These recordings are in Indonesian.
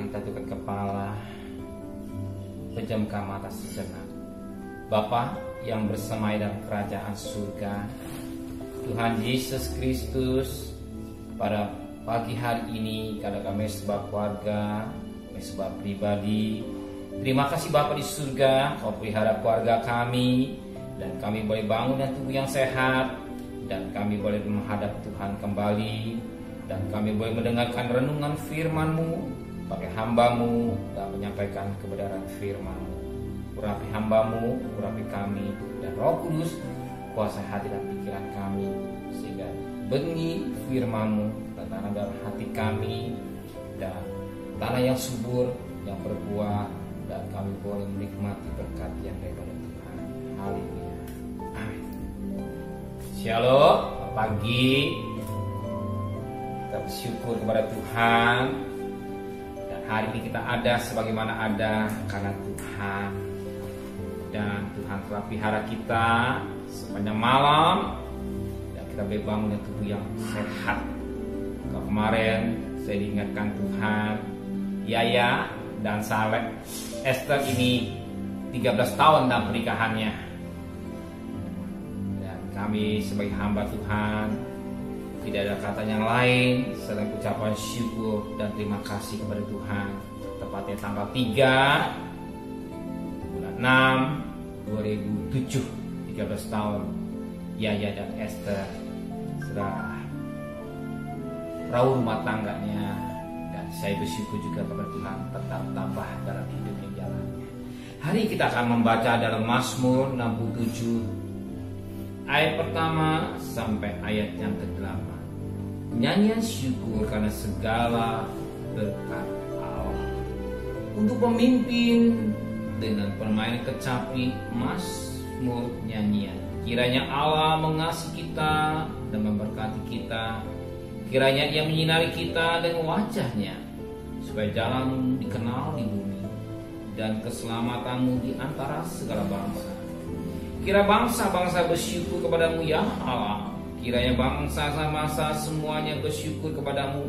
Mari tundukkan kepala, pejamkan mata sejenak. Bapa yang bersemai dalam kerajaan surga, Tuhan Yesus Kristus, pada pagi hari ini karena kami sebab keluarga, kami sebab pribadi, terima kasih Bapa di surga, Kau pelihara keluarga kami, dan kami boleh bangun dengan tubuh yang sehat, dan kami boleh menghadap Tuhan kembali, dan kami boleh mendengarkan renungan firman-Mu, pakai hamba-Mu, dan menyampaikan kebenaran firman-Mu. Urapi hamba-Mu, urapi kami, dan Roh Kudus kuasai hati dan pikiran kami, sehingga benih firman-Mu tanam dalam hati kami, dan tanah yang subur, yang berbuah, dan kami boleh menikmati berkat yang daripada Tuhan. Haleluya. Amin. Shalom, pagi. Kita bersyukur kepada Tuhan, dan hari ini kita ada sebagaimana ada karena Tuhan. Dan Tuhan telah pelihara kita sepanjang malam, dan kita boleh bangun dengan tubuh yang sehat. Kalau kemarin saya diingatkan Tuhan, Yaya dan Saleh, Esther ini 13 tahun dalam pernikahannya, dan kami sebagai hamba Tuhan tidak ada kata yang lain selain ucapan syukur dan terima kasih kepada Tuhan. Tepatnya tanggal 3 bulan 6 2007, 13 tahun Yaya dan Esther sudah raut rumah tangganya, dan saya bersyukur juga kepada Tuhan tetap tambah dalam hidupnya jalannya. Hari kita akan membaca dalam Mazmur 67 ayat pertama sampai ayat yang ke-8. Nyanyian syukur karena segala berkat Allah. Untuk pemimpin dengan permainan kecapi, Mazmur nyanyian. Kiranya Allah mengasihi kita dan memberkati kita. Kiranya Ia menyinari kita dengan wajah-Nya, supaya jalan-Mu dikenal di bumi, dan keselamatan-Mu di antara segala bangsa. Kira bangsa-bangsa bersyukur kepadamu ya Allah. Kiranya bangsa-bangsa semuanya bersyukur kepadamu.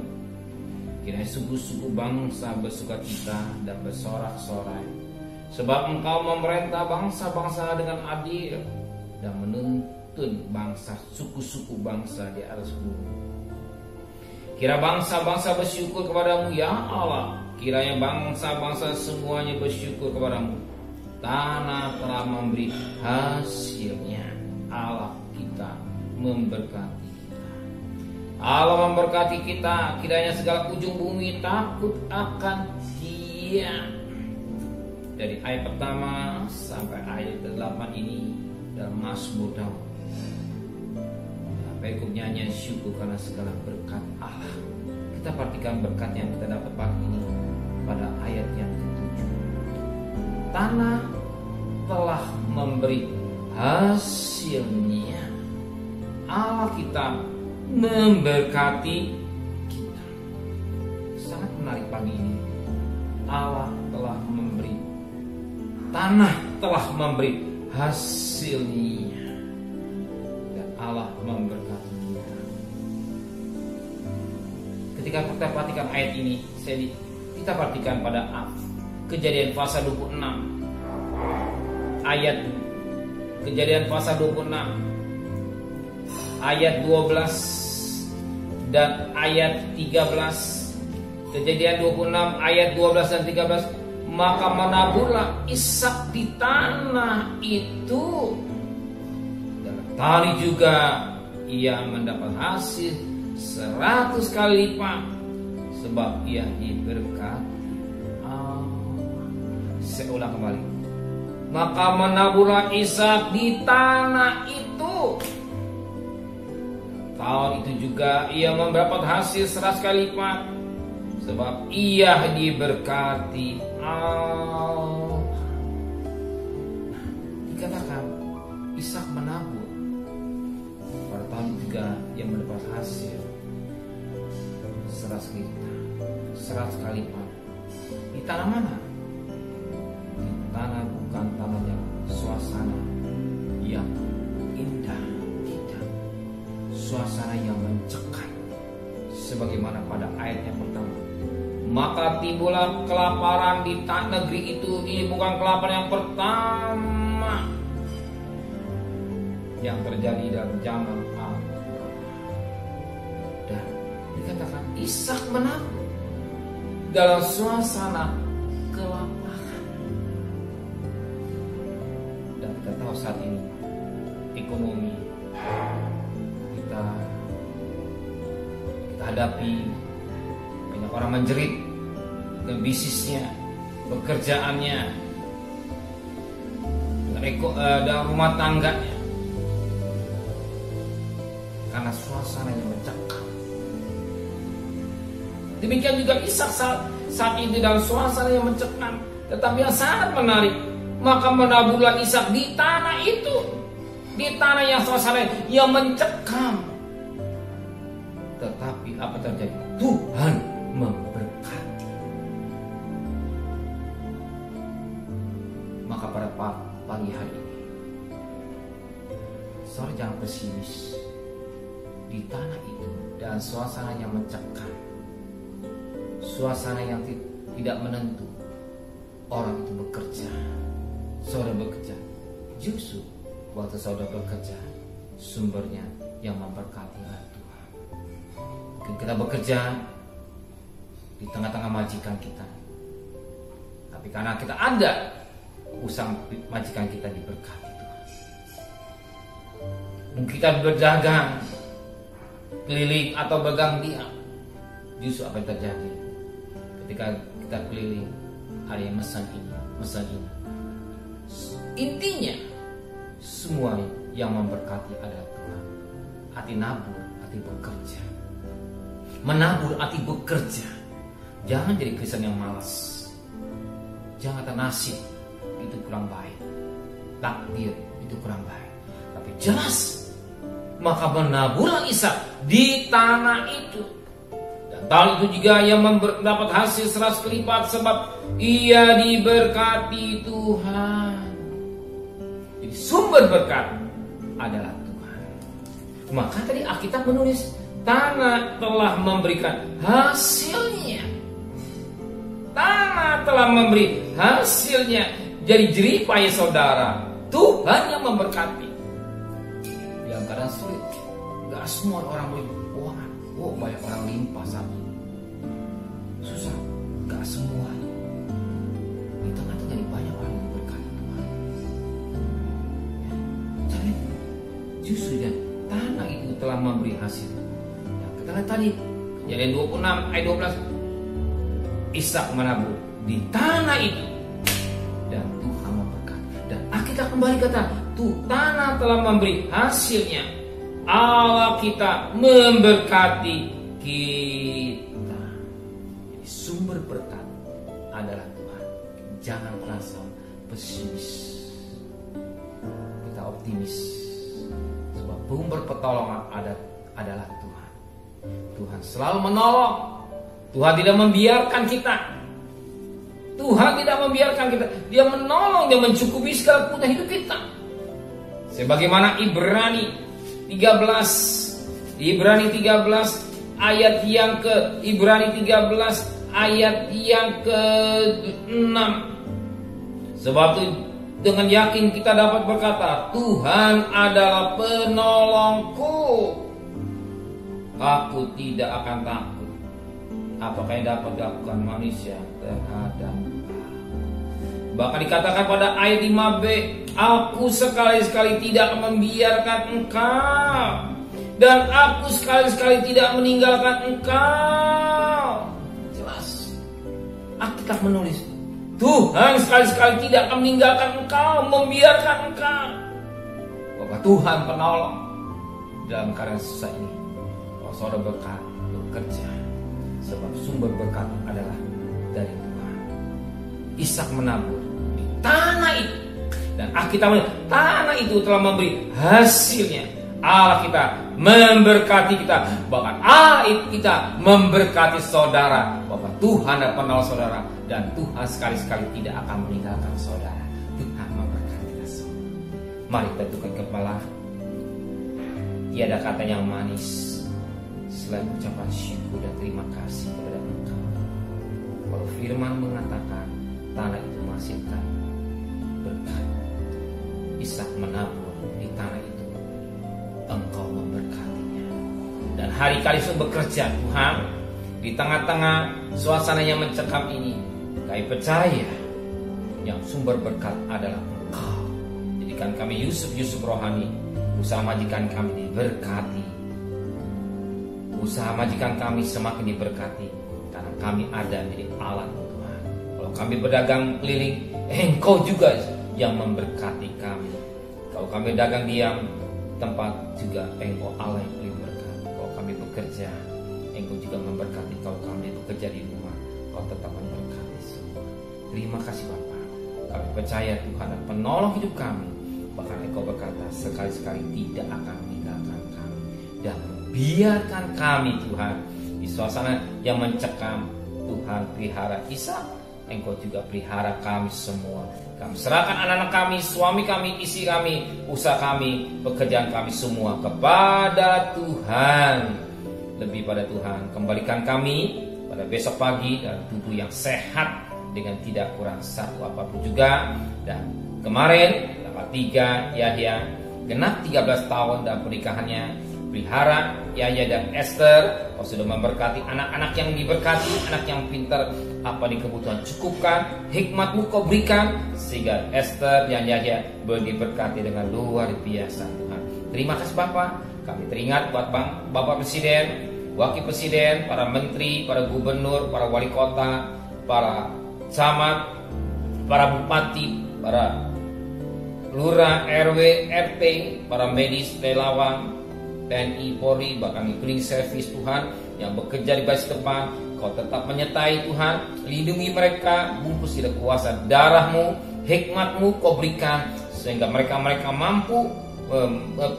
Kiranya suku-suku bangsa bersukacita dan bersorak-sorai, sebab Engkau memerintah bangsa-bangsa dengan adil, dan menuntun bangsa suku-suku bangsa di atas bumi. Kira bangsa-bangsa bersyukur kepadamu ya Allah. Kiranya bangsa-bangsa semuanya bersyukur kepadamu. Tanah telah memberi hasilnya. Allah kita memberkati kita. Allah memberkati kita. Kiranya segala ujung bumi takut akan Dia. Dari ayat pertama sampai ayat ke-8 ini dalam Mazmur Daud. Berikut nyanyian syukur karena segala berkat Allah. Kita perhatikan berkat yang kita dapat pagi ini pada ayat yang ke-7. Tanah telah memberi hasilnya. Allah kita memberkati kita. Sangat menarik pagi ini. Allah telah memberi, tanah telah memberi hasilnya, dan Allah memberkati kita. Ketika kita perhatikan ayat ini, kita perhatikan pada Kejadian pasal 26 ayat Kejadian pasal 26 ayat 12 dan ayat 13. Kejadian 26 ayat 12 dan 13. Maka menaburlah Ishak di tanah itu, dan tadi juga ia mendapat hasil 100 kali lipat, sebab ia diberkati. Saya ulang kembali. Maka menaburlah Ishak di tanah itu, tahun itu juga ia mendapat hasil 100 kali lipat, sebab ia diberkati Allah. Dikatakan Ishak menabur, pada tahun juga ia mendapat hasil 100 kali lipat. Di tanah mana? Di tanah bukan tanah yang suasana yang indah, tidak. Suasana yang mencekam, sebagaimana pada ayat yang pertama. maka timbullah kelaparan di negeri itu. Ini bukan kelaparan yang pertama yang terjadi dalam zaman Abraham. Dan dikatakan Ishak menabur dalam suasana kelaparan. Dan kita tahu saat ini ekonomi kita hadapi, banyak orang menjerit dengan bisnisnya, pekerjaannya, dan rumah tangganya, karena suasananya mencekam. Demikian juga Ishak saat itu dalam suasana yang mencekam, tetapi yang sangat menarik, maka menaburlah Ishak di tanah itu, di tanah yang suasana yang mencekam. Tetapi apa terjadi? Tuhan memberkati. Maka pada pagi hari ini, saudara jangan pesimis. Di tanah itu dan suasana yang mencekam, suasana yang tidak menentu, orang itu bekerja, saudara bekerja. Justru waktu saudara bekerja, sumbernya yang memberkati adalah Tuhan. Mungkin kita bekerja di tengah-tengah majikan kita, tapi karena kita ada, usaha majikan kita diberkati Tuhan. Mungkin kita berdagang keliling atau bergang diam, justru apa yang terjadi ketika kita keliling, ada yang mesan ini, mesan ini. Intinya semua yang memberkati adalah Tuhan. Hati nabur, hati bekerja. Menabur, hati bekerja. Jangan jadi Kristen yang malas. Jangan kata nasib itu kurang baik, takdir itu kurang baik. Tapi jelas, maka menaburlah Ishak di tanah itu. Dan tahun itu juga ia mendapat hasil 100 kali lipat, sebab ia diberkati Tuhan. Jadi sumber berkat adalah Tuhan. Maka tadi Alkitab menulis tanah telah memberikan hasilnya. Tanah telah memberi hasilnya. Jadi jeripaya saudara, Tuhan yang memberkati. Dalam keadaan sulit, gak semua orang boleh keuangan. Oh, banyak orang limpah saat ini. Susah, gak semuanya. Di tengah-tengah ini banyak orang yang berkati Tuhan. Ya. Jadi justru ya, tanah itu telah memberi hasil. Ya, kita lihat tadi Kejadian 26 ayat 12, Ishak menabur di tanah itu dan Tuhan memberkati. Dan Alkitab kembali kata, tuh tanah telah memberi hasilnya. Allah kita memberkati kita. Jadi sumber berkat adalah Tuhan. Jangan merasa pesimis. Kita optimis. Sebab sumber pertolongan adalah Tuhan. Tuhan selalu menolong. Tuhan tidak membiarkan kita. Tuhan tidak membiarkan kita. Dia menolong, Dia mencukupi segala kebutuhan hidup kita. Sebagaimana Ibrani 13 ayat yang ke-6. Sebab itu dengan yakin kita dapat berkata, Tuhan adalah penolongku. Aku tidak akan takut. Apakah yang dapat dilakukan manusia terhadap aku? Bahkan dikatakan pada ayat 5b, aku sekali-sekali tidak membiarkan engkau, dan aku sekali-sekali tidak meninggalkan engkau. Jelas Alkitab menulis, Tuhan sekali-sekali tidak akan meninggalkan engkau, membiarkan engkau. Bahwa Tuhan penolong dalam keadaan susah ini. Kalau saudara bekerja, sebab sumber berkat adalah dari Tuhan. Ishak menabur di tanah itu, dan Alkitab tanah itu telah memberi hasilnya. Allah kita memberkati kita, bahkan Allah kita memberkati saudara. Bahwa Tuhan adalah penolong saudara, dan Tuhan sekali-sekali tidak akan meninggalkan saudara. Tuhan memberkati kita semua. Mari kita tundukkan kepala. Tiada kata yang manis selain ucapan syukur dan terima kasih kepada Engkau. Kalau firman mengatakan tanah itu menghasilkan berkat, Ishak menabur di tanah itu, Engkau memberkatinya. Dan hari kali itu bekerja Tuhan, di tengah-tengah suasana yang mencekam ini, kami percaya yang sumber berkat adalah Engkau. Jadikan kami Yusuf rohani, usaha majikan kami diberkati, usaha majikan kami semakin diberkati, karena kami ada menjadi alat Tuhan. Kalau kami berdagang keliling, Engkau juga yang memberkati kami. Kalau kami dagang diam tempat, juga Engkau Allah yang beri berkat. Kalau kami bekerja, Engkau juga memberkati. Kalau kami bekerja di rumah, Kau tetap memberkati semua. Terima kasih Bapa. Kami percaya Tuhan dan penolong hidup kami. Bahkan Engkau berkata sekali-sekali tidak akan meninggalkan kami dan biarkan kami Tuhan di suasana yang mencekam. Tuhan pelihara Ishak, Engkau juga pelihara kami semua. Kami serahkan anak-anak kami, suami kami, istri kami, usaha kami, pekerjaan kami semua kepada Tuhan. Lebih pada Tuhan, kembalikan kami pada besok pagi dalam tubuh yang sehat dengan tidak kurang satu apapun juga. Dan kemarin tanggal 3 Yahya genap 13 tahun dalam pernikahannya. Pelihara Yahya dan Esther. Kau sudah memberkati anak-anak yang diberkati, anak yang pintar, apa di kebutuhan cukupkan, hikmat-Mu Kau berikan, sehingga Esther dan Yahya boleh diberkati dengan luar biasa Tuhan. Terima kasih Bapak. Kami teringat buat Bapak Presiden, Wakil Presiden, para menteri, para gubernur, para wali kota, para camat, para bupati, para lurah, RW, RT, para medis, relawan, TNI, Polri, bahkan cleaning service Tuhan yang bekerja di basis depan. Kau tetap menyertai Tuhan, lindungi mereka, bungkus tidak kuasa darah-Mu, hikmat-Mu Kau berikan, sehingga mereka mampu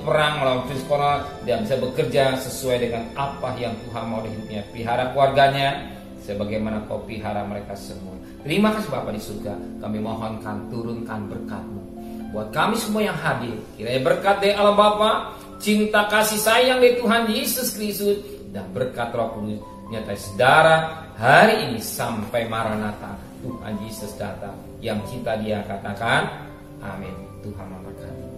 perang melawan virus corona dan bisa bekerja sesuai dengan apa yang Tuhan mau di hidupnya. Pelihara keluarganya sebagaimana Kau pelihara mereka semua. Terima kasih Bapa di surga. Kami mohonkan turunkan berkat-Mu buat kami semua yang hadir. Kiranya berkat dari Allah Bapa, cinta kasih sayang dari Tuhan Yesus Kristus, dan berkat Roh Kudus nyata saudara hari ini sampai Maranatha Tuhan Yesus datang. Yang cinta Dia katakan amin. Tuhan memberkati.